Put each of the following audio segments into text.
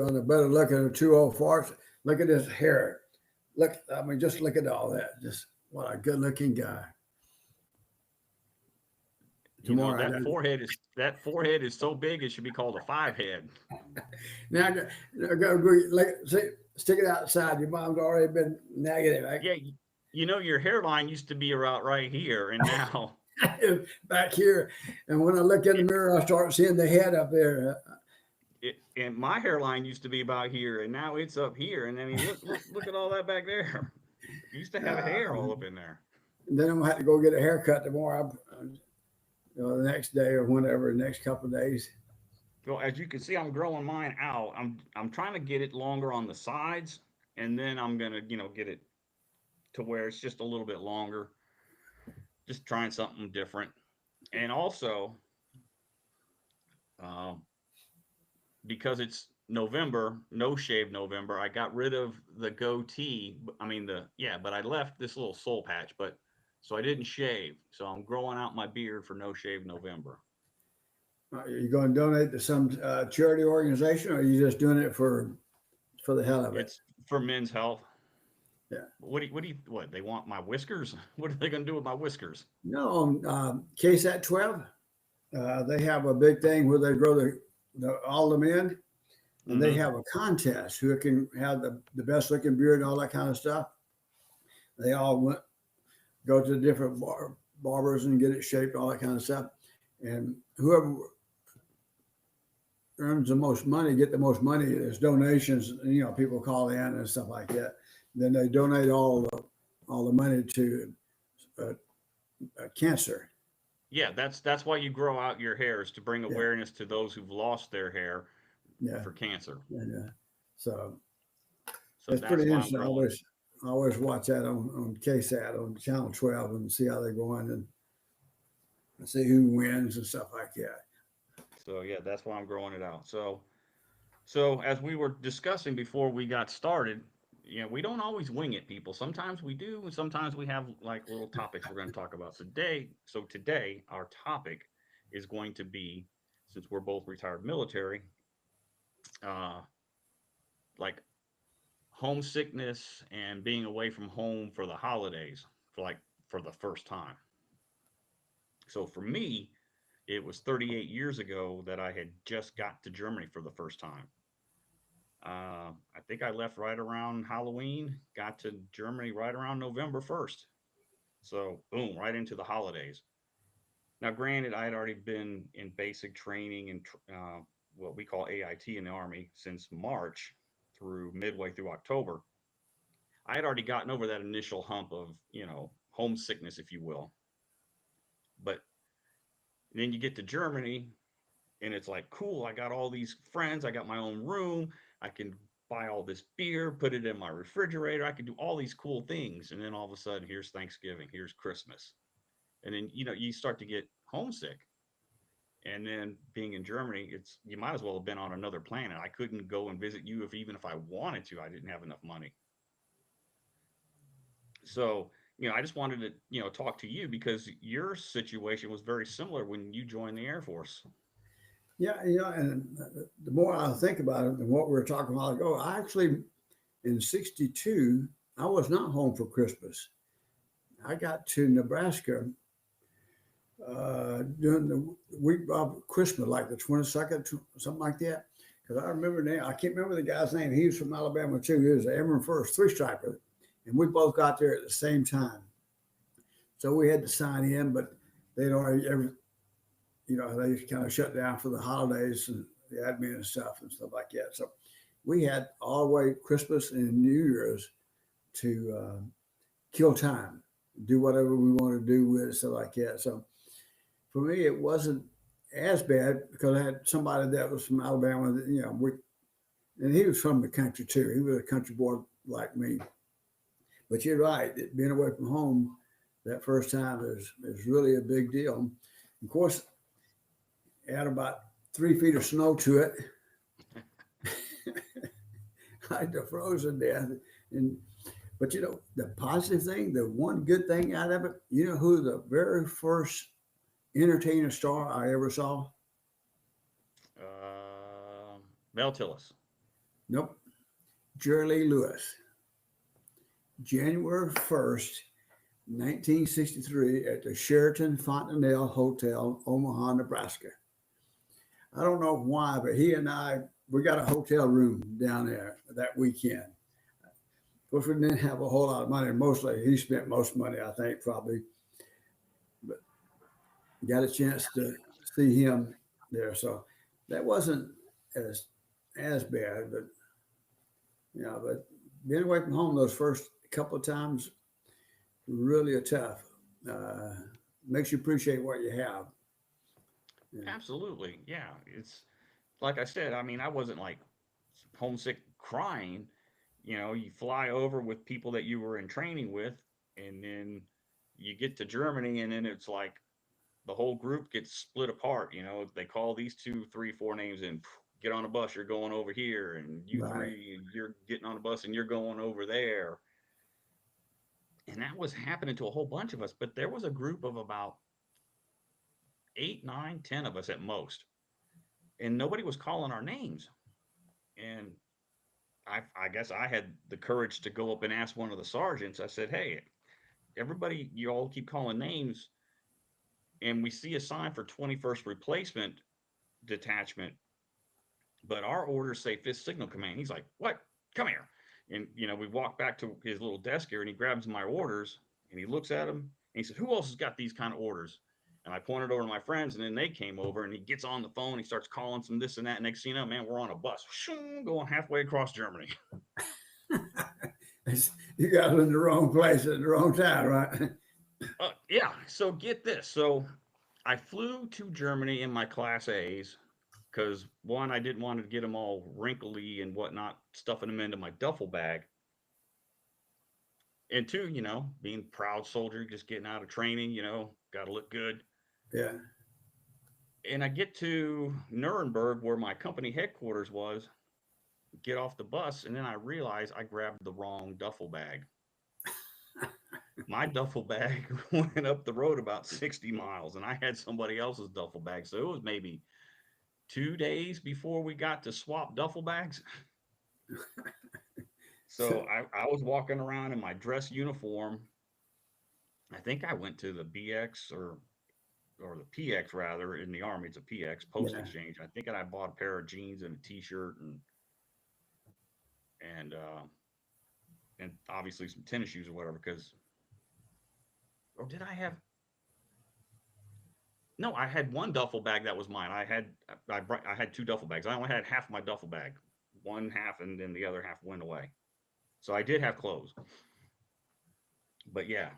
on the better looking of two old farts. Look at his hair. Look, I mean, just look at all that. Just what a good looking guy. You know, Tomorrow, I done. that forehead is so big it should be called a five head. Now, like, see, stick it outside. Your mom's already been negative. Yeah, you know your hairline used to be about right here, and now Back here, and when I look in the it, mirror, I start seeing the head up there. and my hairline used to be about here, and now it's up here. And I mean, look at all that back there. You used to have hair all up in there. Then I'm gonna have to go get a haircut tomorrow. The next day or whenever, the next couple of days. Well, as you can see, I'm growing mine out. I'm trying to get it longer on the sides, and then I'm gonna get it to where it's just a little bit longer. Just trying something different, and also um, because it's November, no shave November, I got rid of the goatee. I mean but I left this little soul patch, but so I didn't shave. So I'm growing out my beard for no shave November. Are you going to donate to some charity organization, or are you just doing it for the hell of it? It's for men's health. Yeah. What they want my whiskers? What are they going to do with my whiskers? No, KSAT 12, they have a big thing where they grow all the men, and they Mm-hmm. have a contest who can have the best looking beard and all that kind of stuff. They all go to different barbers and get it shaped, all that kind of stuff. And whoever earns the most money, get the most money. There's donations, people call in and stuff like that. Then they donate all the money to cancer. Yeah, that's why you grow out your hair, is to bring Yeah, awareness to those who've lost their hair yeah, for cancer. and so So it's that's pretty why I'm interesting. growing it. I always watch that on KSAT on Channel 12 and see how they're going and see who wins and stuff like that. So yeah, that's why I'm growing it out. So as we were discussing before we got started, we don't always wing it, people. Sometimes we do, and sometimes we have like little topics we're going to talk about today. So today our topic is going to be, since we're both retired military, uh, like homesickness and being away from home for the holidays, for the first time. So for me, it was 38 years ago that I had just got to Germany for the first time. I think I left right around Halloween, got to Germany right around November 1st. So, boom, right into the holidays. Now, granted, I had already been in basic training and what we call AIT in the Army since March through midway through October. I had already gotten over that initial hump of, homesickness, if you will. But then you get to Germany and it's like, cool, I got all these friends, I got my own room, I can buy all this beer, put it in my refrigerator, I can do all these cool things. And then all of a sudden, here's Thanksgiving, here's Christmas. And then, you start to get homesick. And then being in Germany, you might as well have been on another planet. I couldn't go and visit you even if I wanted to. I didn't have enough money. So, I just wanted to, talk to you because your situation was very similar when you joined the Air Force. Yeah, and the more I think about it than what we were talking about ago, I actually, in 62, I was not home for Christmas. I got to Nebraska during the week of Christmas, like the 22nd, something like that. Because I remember now, I can't remember the guy's name. He was from Alabama too. He was an Airman First, three striper. And we both got there at the same time. So we had to sign in, but they'd already, they kind of shut down for the holidays and the admin and stuff like that. So we had all the way Christmas and New Year's to kill time, do whatever we want to do with it, stuff like that. So for me, it wasn't as bad because I had somebody that was from Alabama. That, and he was from the country too. He was a country boy like me. But you're right, being away from home that first time is really a big deal. Of course, add about 3 feet of snow to it. I'd have frozen to death. But the positive thing, the one good thing out of it, you know who the very first entertainer star I ever saw? Mel Tillis. Nope. Jerry Lee Lewis. January 1st, 1963, at the Sheraton Fontanelle Hotel, Omaha, Nebraska. I don't know why, but he and I, we got a hotel room down there that weekend. Of course, we didn't have a whole lot of money. Mostly, he spent most money, I think, probably. But got a chance to see him there, so that wasn't as as bad. But but being away from home those first couple of times really are tough. Uh, Makes you appreciate what you have. Yeah. Absolutely. Yeah. It's like I said, I mean, I wasn't like homesick crying. You fly over with people that you were in training with, and then you get to Germany, and then it's like the whole group gets split apart. They call these two, three, four names and get on a bus, you're going over here, and you Right. three, you're getting on a bus and you're going over there. And that was happening to a whole bunch of us, but there was a group of about eight, nine, 10 of us at most, and nobody was calling our names. And I guess I had the courage to go up and ask one of the sergeants. I said, "Hey, everybody, you all keep calling names, and we see a sign for 21st Replacement Detachment, but our orders say 5th Signal Command." He's like, "What? Come here." And we walk back to his little desk here, and he grabs my orders, and he looks at them, and he said, "Who else has got these kind of orders?" And I pointed over to my friends, and then they came over, and he gets on the phone. He starts calling some this and that. And next thing you know, man, we're on a bus going halfway across Germany. You got in the wrong place at the wrong time, right? Yeah. So get this. So I flew to Germany in my Class A's because one, I didn't want to get them all wrinkly and whatnot, stuffing them into my duffel bag. And two, being proud soldier, just getting out of training, got to look good. Yeah. And I get to Nuremberg, where my company headquarters was, get off the bus, and then I realize I grabbed the wrong duffel bag. My duffel bag went up the road about 60 miles, and I had somebody else's duffel bag. So it was maybe 2 days before we got to swap duffel bags. So I was walking around in my dress uniform. I think I went to the BX or the PX rather in the Army. It's a PX post Yeah. exchange. I think I bought a pair of jeans and a T-shirt and and obviously some tennis shoes or whatever. Because or did I have? No, I had one duffel bag that was mine. I had two duffel bags. I only had half my duffel bag, one half, and then the other half went away. So I did have clothes, but yeah,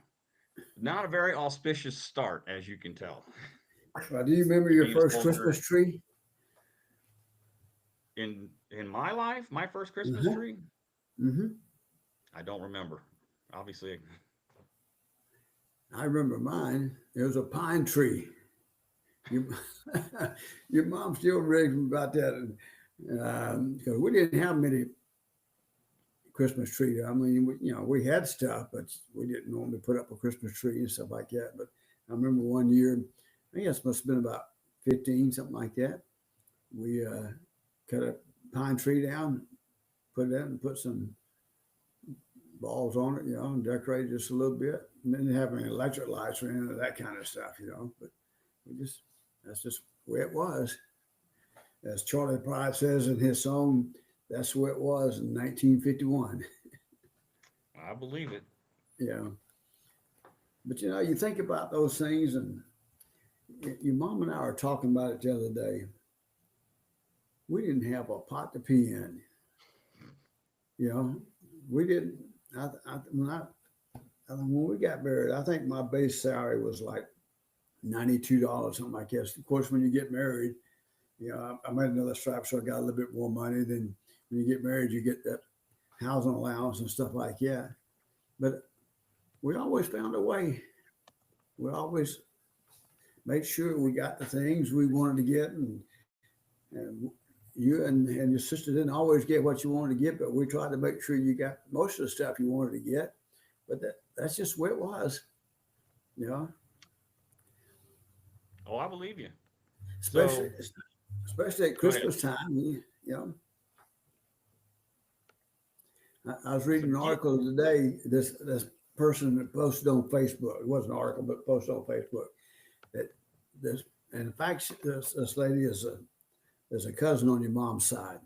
not a very auspicious start, as you can tell. Well, do you remember your Being a first soldier Christmas tree? in my life, my first Christmas Uh-huh. tree, Hmm. I don't remember. Obviously, I remember mine. It was a pine tree. You, your mom still raised me about that, and because we didn't have many Christmas tree. I mean, we had stuff, but we didn't normally put up a Christmas tree and stuff like that. But I remember one year, I guess it must have been about 15, something like that. We cut a pine tree down, put it in, and put some balls on it, and decorate just a little bit. And then having electric lights or any of that kind of stuff. But we just, that's just the way it was. As Charlie Pride says in his song, that's the way it was in 1951. I believe it. Yeah. But you think about those things, and your mom and I were talking about it the other day. We didn't have a pot to pee in. You know, we didn't. When we got married, I think my base salary was like $92, something like that. Of course, when you get married, I made another stripe, so I got a little bit more money. Then when you get married, you get that housing allowance and stuff like that. But we always found a way. We always made sure we got the things we wanted to get, and you and your sister didn't always get what you wanted to get, but we tried to make sure you got most of the stuff you wanted to get. But that's just where it was, you know. Oh, I believe you. Especially So especially at go ahead. Christmas time, you know. I was reading an article today. This person that posted on Facebook. It wasn't an article, but posted on Facebook that this. And in fact, this lady is a cousin on your mom's side.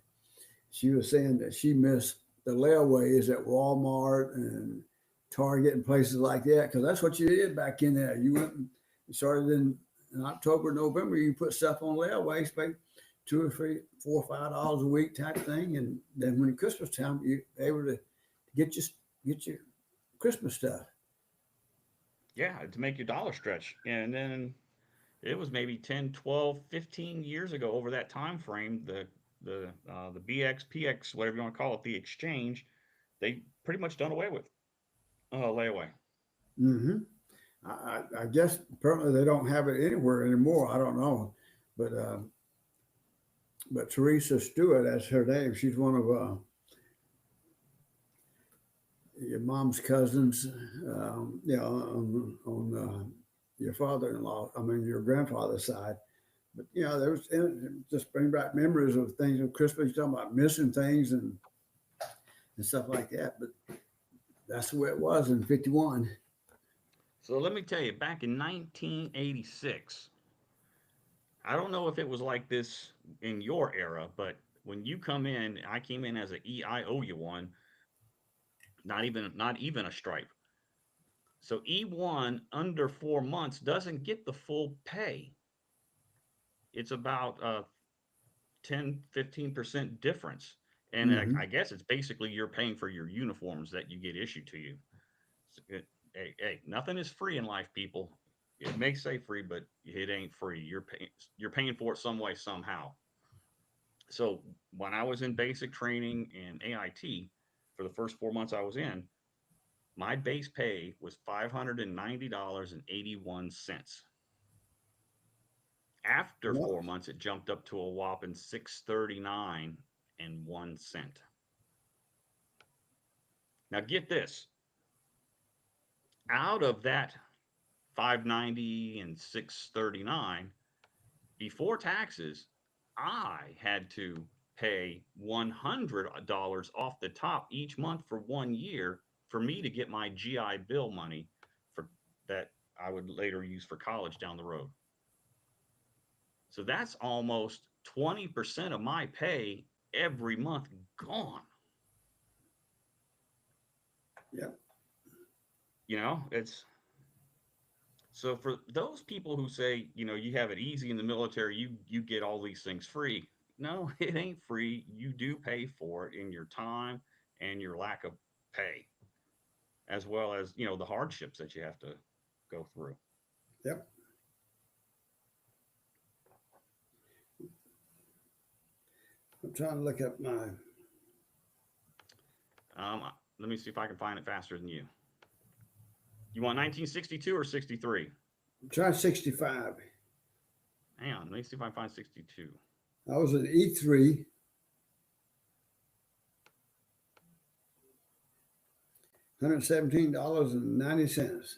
She was saying that she missed the layaways at Walmart and Target and places like that because that's what you did back in there. You went and started in October, November. You put stuff on layaways, pay $2 or $3, $4 or $5 a week type thing, and then when Christmas time, you able to get your Christmas stuff. Yeah, to make your dollar stretch. And then it was maybe 10, 12, 15 years ago over that time frame, the BX, PX, whatever you want to call it, the exchange, they pretty much done away with layaway. Mm-hmm. I guess apparently they don't have it anywhere anymore. I don't know, but Teresa Stewart, that's her name. She's one of your mom's cousins. On your father-in-law. I mean your grandfather's side. But there was just bring back memories of things of Christmas. You're talking about missing things and stuff like that. But that's the way it was in '51. So let me tell you, back in 1986, I don't know if it was like this in your era, but when you come in, I came in as an EIOU one, not even a stripe. So E1 under 4 months doesn't get the full pay. It's about 10, 15% difference. And Mm-hmm. I guess it's basically you're paying for your uniforms that you get issued to you. Hey, nothing is free in life, people. It may say free, but it ain't free. You're paying for it some way, somehow. So when I was in basic training in AIT for the first 4 months I was in, my base pay was $590.81. After Yep. 4 months, it jumped up to a whopping 639 and 1 cent. Now get this. Out of that 590 and 639, before taxes, I had to pay $100 off the top each month for 1 year for me to get my GI Bill money for that I would later use for college down the road. So that's almost 20% of my pay every month gone. Yep. It's so for those people who say, you have it easy in the military, you get all these things free. No, it ain't free. You do pay for it in your time and your lack of pay, as well as, the hardships that you have to go through. Yep. I'm trying to look up my. Um, Let me see if I can find it faster than you. You want 1962 or 63? Try 65. Hang on, let me see if I can find 62. I was at E3. $117.90.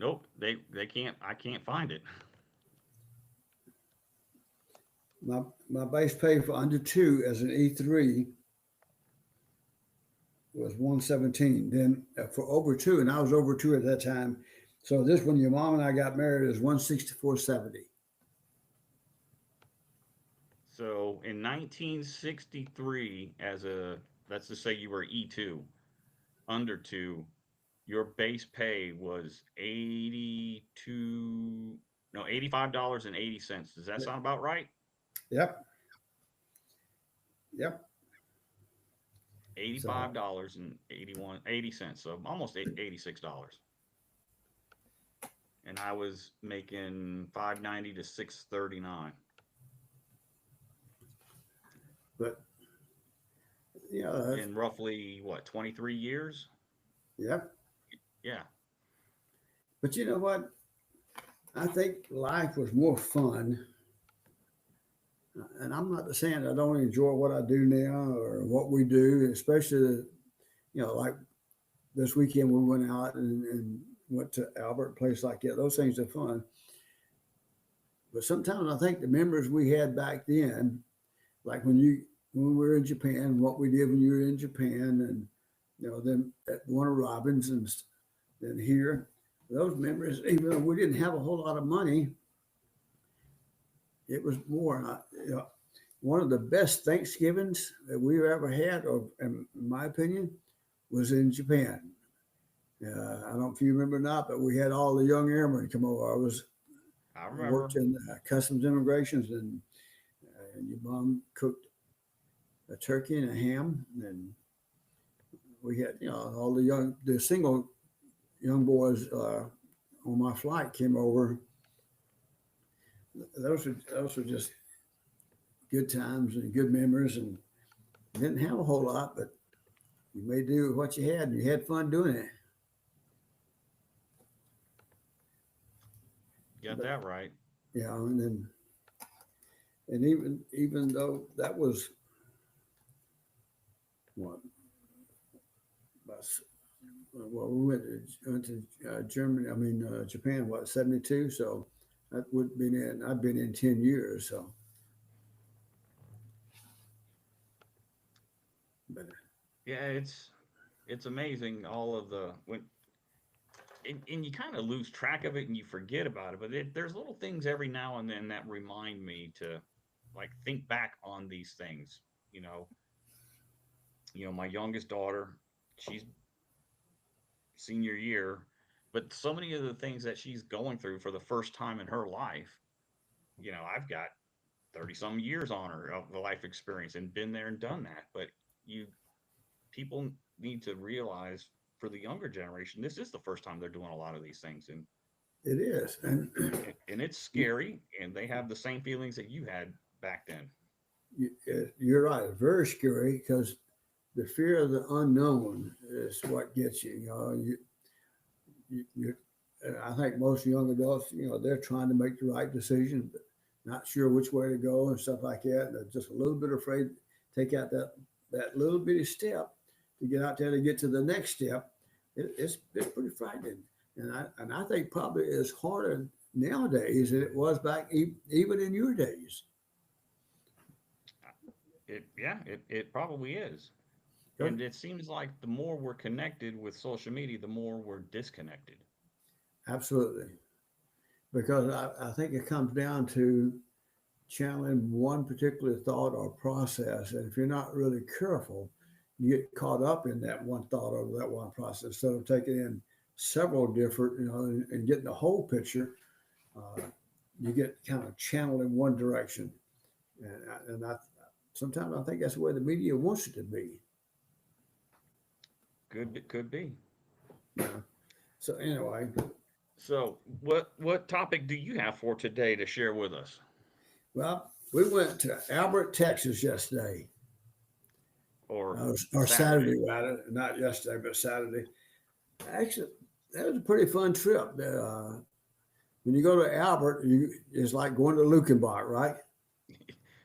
Nope, they can't. I can't find it. My base pay for under two as an E3 was 117. Then for over two, and I was over two at that time. So this when your mom and I got married is 164.70. So in 1963, let's just say you were E2, under two, your base pay was 85.80. Does that sound about right? Yep. Yep. $85.80. So almost $86. And I was making 590 to 639. But in roughly what, 23 years? Yep. Yeah. But you know what? I think life was more fun. And I'm not saying I don't enjoy what I do now or what we do, especially, like this weekend we went out and went to Albert, place like that. Those things are fun. But sometimes I think the memories we had back then, like when you when we were in Japan, what we did when you were in Japan, and then at Warner Robins, and then here. Those memories, even though we didn't have a whole lot of money, it was more. One of the best Thanksgivings that we've ever had, or in my opinion, was in Japan. I don't know if you remember or not, but we had all the young airmen come over. I I worked remember. in customs immigrations, and your mom cooked a turkey and a ham, and we had all the single young boys on my flight came over. Those were just good times and good memories, and didn't have a whole lot, but you made do with what you had, and you had fun doing it. Got But that right. and even though that was what well, we went to Germany. I mean Japan. What 72? So that would been in. I've been in 10 years. So, but Yeah, it's amazing all of the when and you kind of lose track of it and you forget about it. But there's little things every now and then that remind me to like think back on these things. You know, my youngest daughter, she's senior year, but so many of the things that she's going through for the first time in her life, I've got 30 some years on her of the life experience and been there and done that. But you people need to realize for the younger generation, this is the first time they're doing a lot of these things. And it is, and and it's scary, and they have the same feelings that you had back then. you're right. Very scary because the fear of the unknown is what gets you. You I think most young adults, they're trying to make the right decision, but not sure which way to go and stuff like that. And they're just a little bit afraid to take out that little bitty step to get out there to get to the next step. It's pretty frightening, and I think probably it's harder nowadays than it was back even in your days. It probably is. And it seems like the more we're connected with social media, the more we're disconnected. Absolutely, because I think it comes down to channeling one particular thought or process. And if you're not really careful, you get caught up in that one thought or that one process instead of taking in several different, and getting the whole picture. Uh, you get kind of channeled in one direction. And sometimes I think that's the way the media wants it to be. Could be. Yeah. So anyway, So, what topic do you have for today to share with us? well, we went to Albert, Texas yesterday, Or or Saturday? Saturday, rather, not yesterday, but Saturday. Actually, that was a pretty fun trip. When you go to Albert, it's like going to Lukenbach, right?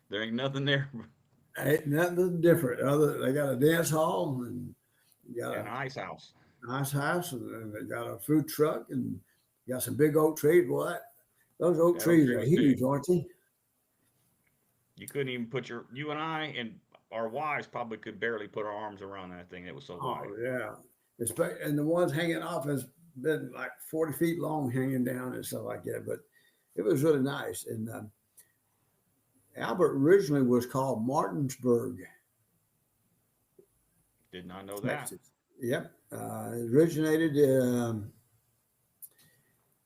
There ain't nothing there. Ain't nothing different. Other they got a dance hall, and you got An a ice house. nice house, and they got a food truck, and you got some big oak trees. What? Those oak That oak trees tree are was huge, big. aren't they? You couldn't even put you and I and our wives probably could barely put our arms around that thing. It was so wide. Oh yeah. And the ones hanging off has been like 40 feet long, hanging down and stuff like that. But it was really nice. And Albert originally was called Martinsburg, Did not know that. Texas. Yep. It originated,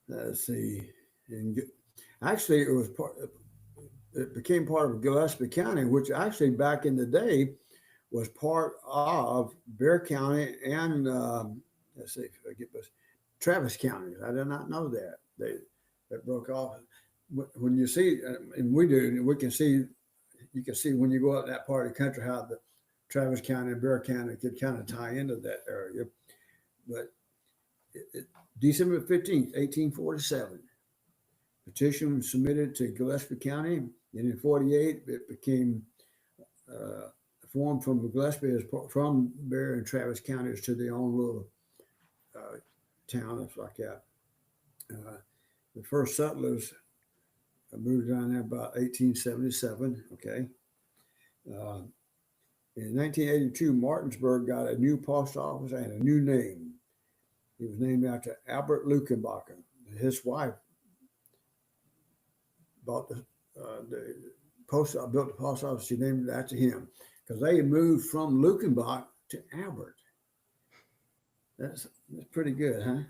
let's see, in, actually, it became part of Gillespie County, which actually back in the day was part of Bear County and, let's see if I get this, Travis County. I did not know that. That broke off. When you see, and we can see, you can see when you go out in that part of the country how the Travis County and Bear County could kind of tie into that area. But December 15th, 1847, petition was submitted to Gillespie County. And in 48, it became formed from Gillespie from Bear and Travis counties to their own little town and stuff like that. The first settlers moved down there about 1877. Okay. In 1982, Martinsburg got a new post office and a new name. It was named after Albert Lukenbacher. His wife bought the built the post office. She named it after him because they moved from Lukenbach to Albert. That's pretty good, huh?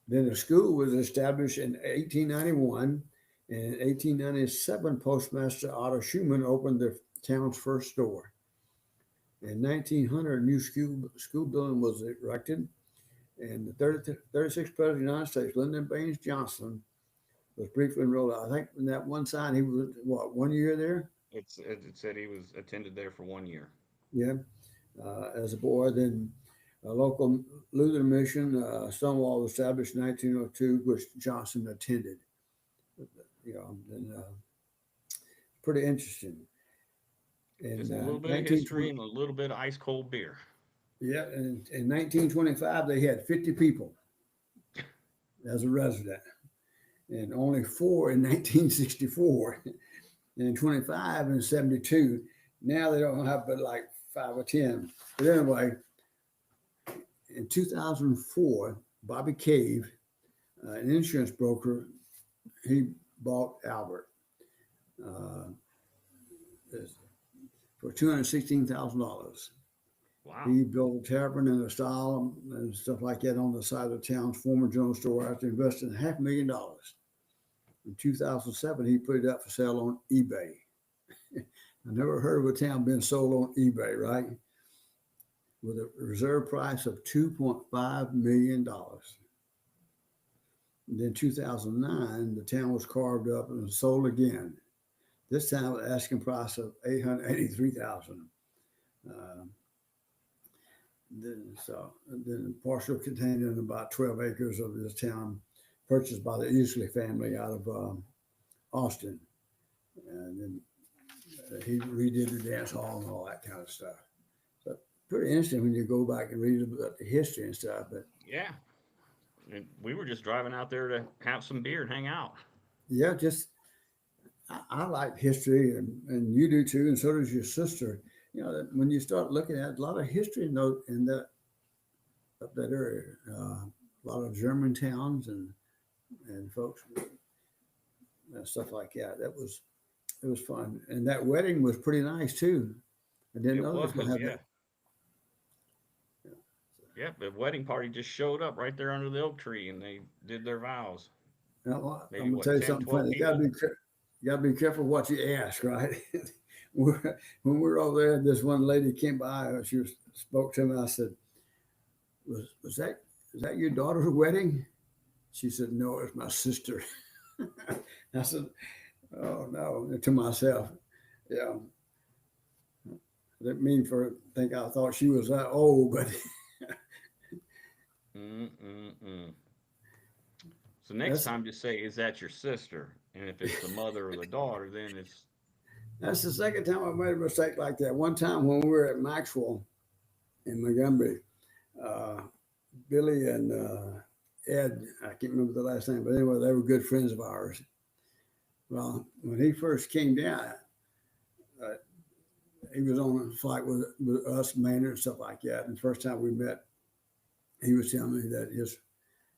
Then the school was established in 1891. And in 1897, Postmaster Otto Schumann opened the town's first store. In 1900, a new school building was erected. And the 36th President of the United States, Lyndon Baines Johnson, was briefly enrolled. I think in that one sign, he was, what, 1 year there? It said he was attended there for 1 year. Yeah, as a boy. Then a local Lutheran mission, Stonewall, was established in 1902, which Johnson attended. And pretty interesting. And just a little bit of history and a little bit of ice cold beer. Yeah, and in 1925 they had 50 people as a resident, and only 4 in 1964, and 25 in 72. Now they don't have but like 5 or 10. But anyway, in 2004, Bobby Cave, an insurance broker, he bought Albert for $216,000. Wow. He built a tavern and a style and stuff like that on the side of the town's former general store after investing $500,000. In 2007, he put it up for sale on eBay. I never heard of a town being sold on eBay, right? With a reserve price of $2.5 million. And then 2009, the town was carved up and sold again. This time with an asking price of $883,000. Then partial contained about 12 acres of this town, purchased by the Easley family out of Austin. And then he redid the dance hall and all that kind of stuff. So pretty interesting when you go back and read about the history and stuff. But yeah, and we were just driving out there to have some beer and hang out. Yeah, I like history, and you do too, and so does your sister. When you start looking at a lot of history in that up that area, a lot of German towns and folks and stuff like that. It was fun, and that wedding was pretty nice too. I didn't know it was going to have that. Yeah, the wedding party just showed up right there under the oak tree, and they did their vows. Now, I'm going to tell you something funny. You got to be careful what you ask, right? When we were over there, this one lady came by. She spoke to me. I said, "Is that your daughter's wedding?" She said, "No, it's my sister." I said, "Oh no," to myself. Yeah, I didn't mean I thought she was that old, but. So next time, just say, "Is that your sister?" And if it's the mother or the daughter, then it's. That's the second time I made a mistake like that. One time when we were at Maxwell in Montgomery, Billy and Ed, I can't remember the last name, but anyway, they were good friends of ours. Well, when he first came down, he was on a flight with us, Maynard, and stuff like that. And the first time we met, he was telling me that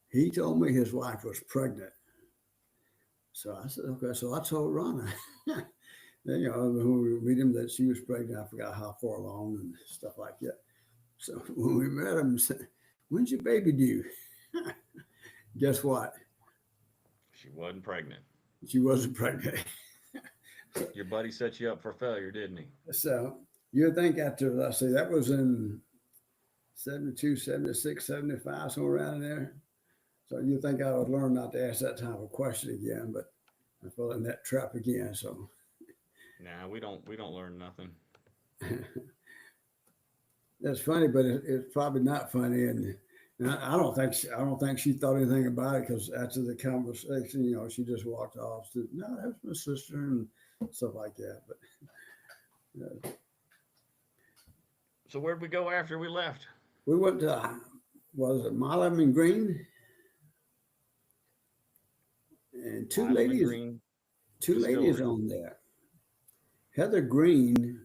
he told me his wife was pregnant. So I said, okay. So I told Ronna, then, when we meet him, that she was pregnant. I forgot how far along and stuff like that. So when we met him, said, "When's your baby due?" Guess what? She wasn't pregnant. She wasn't pregnant. Your buddy set you up for failure, didn't he? So you'd think after, let's see, that was in 72, 76, 75, somewhere around there. So you think I would learn not to ask that type of question again, but I fell in that trap again. So nah, we don't learn nothing. That's funny, but it's probably not funny, and I don't think she thought anything about it, because after the conversation, she just walked off. Said, "No, that's my sister," and stuff like that. But so where'd we go after we left? We went to was it Milam and Green, and two ladies on there. Heather Green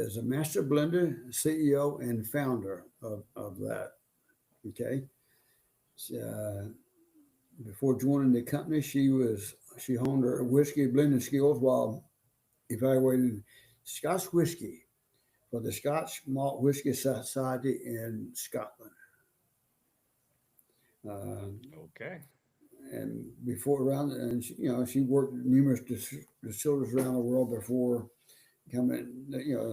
is a master blender, CEO, and founder of that. Okay. Uh, Before joining the company, she honed her whiskey blending skills while evaluating Scotch whiskey for the Scotch Malt Whiskey Society in Scotland. Uh, Okay. and before around, and she worked at numerous distilleries around the world before coming,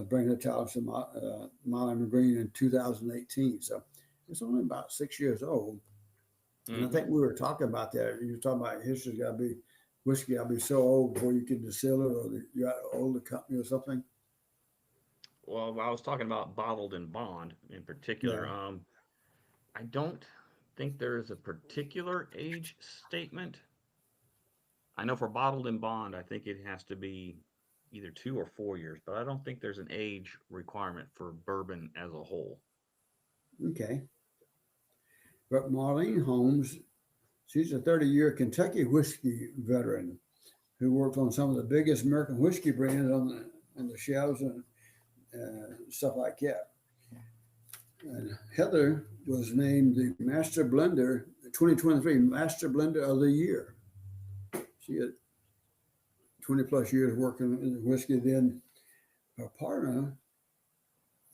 bringing the title to Milam Green in 2018. So it's only about 6 years old. And I Hmm. think we were talking about that. You were talking about history's got to be whiskey. Got to be so old before you can distill it, or you got an older company or something. Well, I was talking about bottled and bond in Yeah. particular. I don't think there is a particular age statement. I know for bottled and bond, I think it has to be either 2 or 4 years, but I don't think there's an age requirement for bourbon as a whole. Okay. But Marlene Holmes, she's a 30-year Kentucky whiskey veteran who worked on some of the biggest American whiskey brands on the shelves and stuff like that. And Heather was named the Master Blender, 2023 Master Blender of the Year. She had 20 plus years working in whiskey. Then her partner,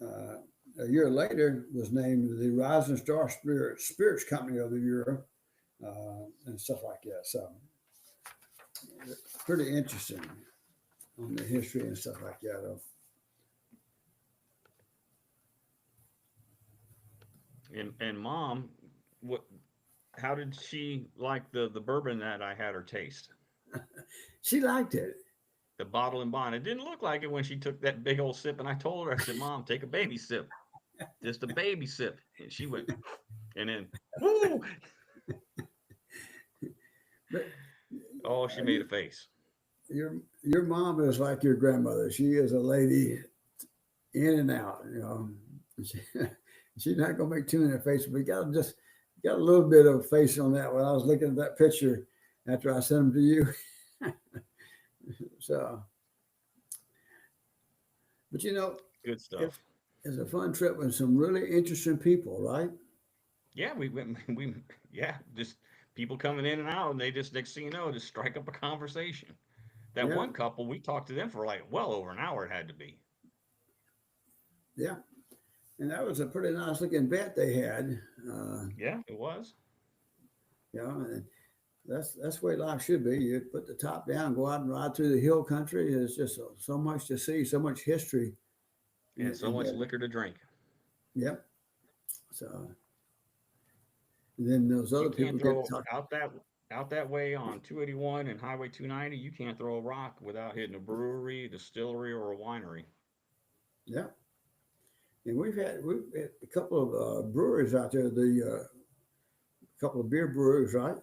uh, a year later, was named the Rising Star Spirits Company of the Year and stuff like that. So, pretty interesting on the history and stuff like that. And mom, what? How did she like the bourbon that I had her taste? She liked it. The bottle and bond. It didn't look like it when she took that big old sip, and I told her, I said, "Mom, take a baby sip, just a baby sip." And she went, and then, whoo! But Oh, she made a face. your mom is like your grandmother. She is a lady in and out. She, she's not gonna make too many faces, but you got a little bit of a face on that when I was looking at that picture after I sent them to you. So, but Good it, stuff. it's a fun trip with some really interesting people, right? Yeah, we went. We yeah, just people coming in and out, and they just next thing you know, just strike up a conversation. That Yeah, one couple, we talked to them for like well over an hour. It had to be. yeah. And that was a pretty nice looking vet they had. Uh, Yeah, it was. and that's the way life should be. You put the top down, go out and ride through the hill country. There's just so much to see, so much history And so in much there. liquor to drink. Yep. So and then those You other can't people get to throw talk. out that way on 281 and Highway 290. You can't throw a rock without hitting a brewery, distillery, or a winery. Yeah. And we've had a couple of breweries out there. The couple of beer breweries, right?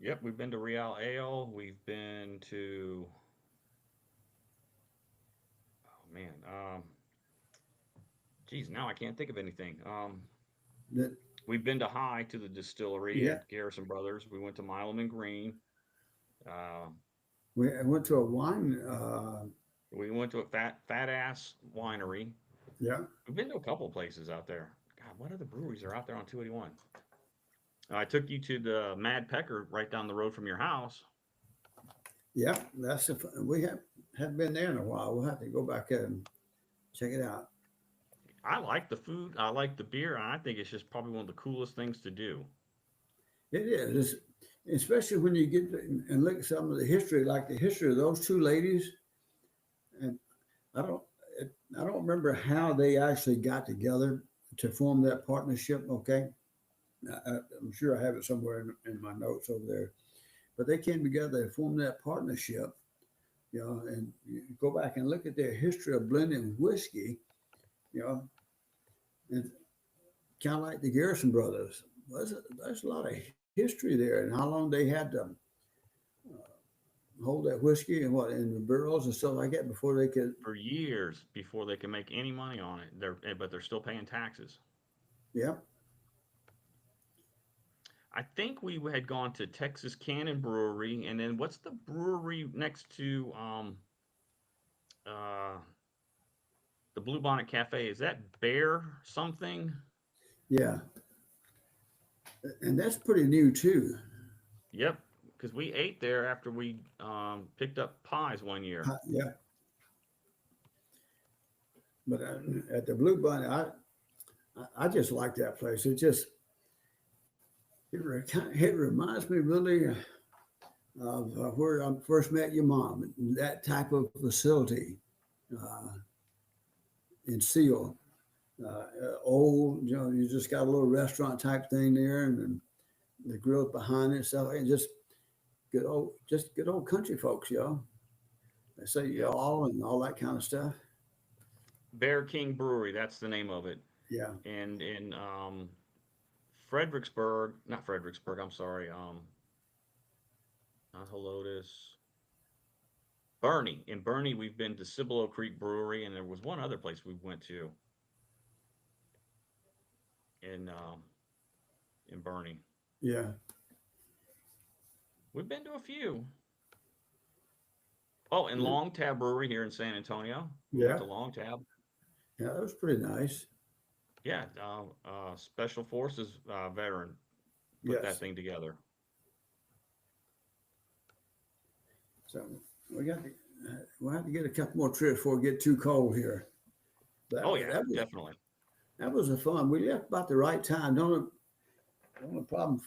Yep, we've been to Real Ale. We've been to oh man, geez, now I can't think of anything. That We've been to High to the distillery yeah. at Garrison Brothers. We went to Milam and Green. Uh, I went to a wine. we went to a fat ass winery. Yeah. We've been to a couple of places out there. God, what other breweries are out there on 281? I took you to the Mad Pecker right down the road from your house. Yeah. We haven't been there in a while. We'll have to go back and check it out. I like the food. I like the beer. And I think it's just probably one of the coolest things to do. It is, especially when you get and look at some of the history, like the history of those two ladies. And I don't, I don't remember how they actually got together to form that partnership. Okay, I'm sure I have it somewhere in my notes over there. But they came together and formed that partnership. And you go back and look at their history of blending whiskey. You know, and kind of like the Garrison brothers. There's a lot of history there, and how long they had to hold that whiskey and what in the barrels and stuff like that before they could. For years before they can make any money on it. But they're still paying taxes. Yeah, I think we had gone to Texas Cannon Brewery, and then what's the brewery next to uh, the Bluebonnet Cafe. Is that Bear something? Yeah, and that's pretty new too. Yep, because we ate there after we picked up pies one year. Yeah, but at the Blue Bunny, I just like that place. It reminds me really of where I first met your mom. That type of facility uh, in Seal. Old, you just got a little restaurant type thing there, and then the grill behind it and stuff, and just good old country folks, yo. They say Yep. y'all and all that kind of stuff. Bear King Brewery, that's the name of it. Yeah, And in Fredericksburg, not Fredericksburg, I'm sorry, not Helotes, Bernie. In Bernie, we've been to Cibolo Creek Brewery, and there was one other place we went to in in Bernie. yeah, We've been to a few. Oh, and Long Tab Brewery here in San Antonio. We went yeah, to Long Tab. yeah. That was pretty nice. Yeah, Special Forces veteran put that Yes. thing together. So we got to we'll have to get a couple more trips before it get too cold here. Oh yeah, That was definitely. that was a fun. We left about the right time. The only problem,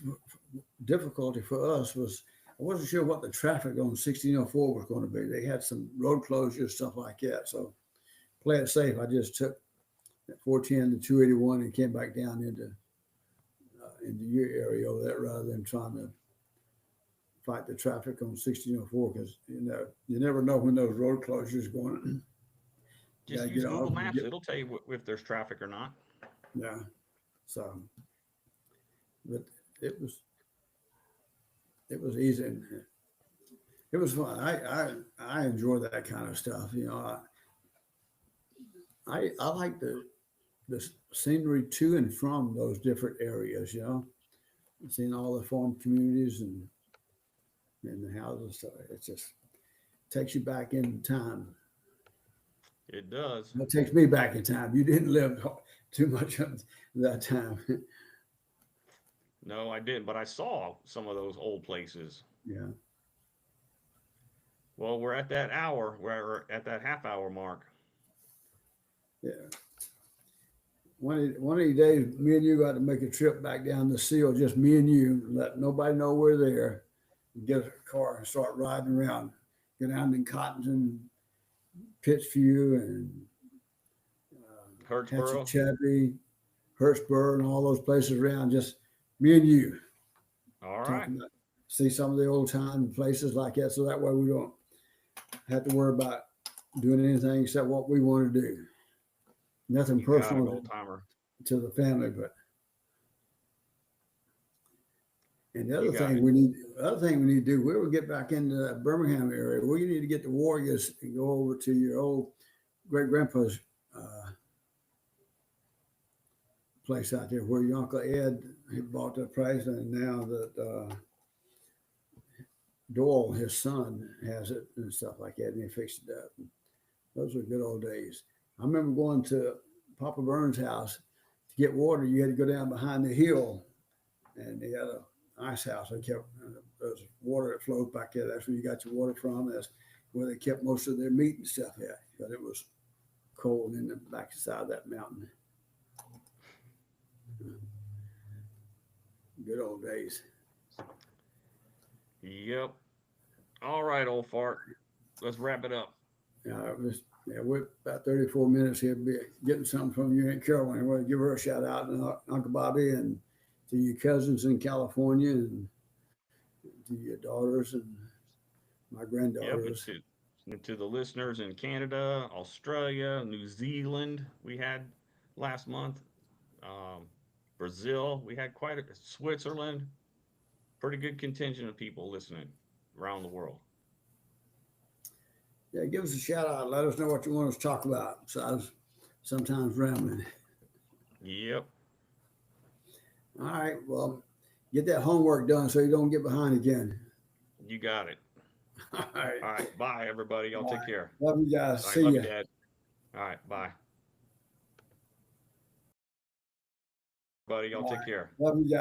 difficulty for us was I wasn't sure what the traffic on 1604 was going to be. They had some road closures, stuff like that. So play it safe. I just took 410 to 281 and came back down into your area over there rather than trying to fight the traffic on 1604 because you never know when those road closures are going. You got Just to use get Google off and Maps. get It'll tell you if there's traffic or not. yeah. So, but it was it was easy. And it was fun. I enjoy that kind of stuff. I like the scenery to and from those different areas. Seeing all the farm communities and the houses. So it just takes you back in time. It does. It takes me back in time. You didn't live too much of that time. No, I didn't, but I saw some of those old places. Yeah. Well, we're at that hour. We're at that half hour mark. Yeah. One of these days, me and you got to make a trip back down the Seal, just me and you, let nobody know we're there. Get a car and start riding around. Go down in Cottonton, Pittsview, and Hurtsboro. Hatchetchabby, Hurtsburg, and all those places around. Just me and you All right. talking about, see some of the old time places like that. So that way we don't have to worry about doing anything except what we want to do. Nothing You got it, personal old timer. to the family, but and the You other got thing it. we need to do, we will get back into that Birmingham area. We need to get the Warriors and go over to your old great grandpa's place out there where your Uncle Ed he bought that place, and now that Doyle, his son, has it and stuff like that, and he fixed it up. Those were good old days. I remember going to Papa Burns' house to get water. You had to go down behind the hill, and they had a ice house. They kept there's water that flowed back there. That's where you got your water from. That's where they kept most of their meat and stuff at. But it was cold in the backside of that mountain. Good old days. Yep. All right, old fart. Let's wrap it up. We're about 34 minutes here. Getting something from you, Aunt Carolyn. I want to give her a shout out, and Uncle Bobby, and to your cousins in California, and to your daughters and my Yep. granddaughters. And to the listeners in Canada, Australia, New Zealand, we had last month. Um, Brazil, we had quite a Switzerland. Pretty good contingent of people listening around the world. Yeah, give us a shout out. Let us know what you want us to talk about. So I was sometimes rambling. Yep. All right. Well, get that homework done so you don't get behind again. You got it. All right. All right. Bye, everybody. Y'all take care. Love you guys. All right. See Love ya. you, Dad. All right. Bye. Buddy, y'all take care. Love you guys.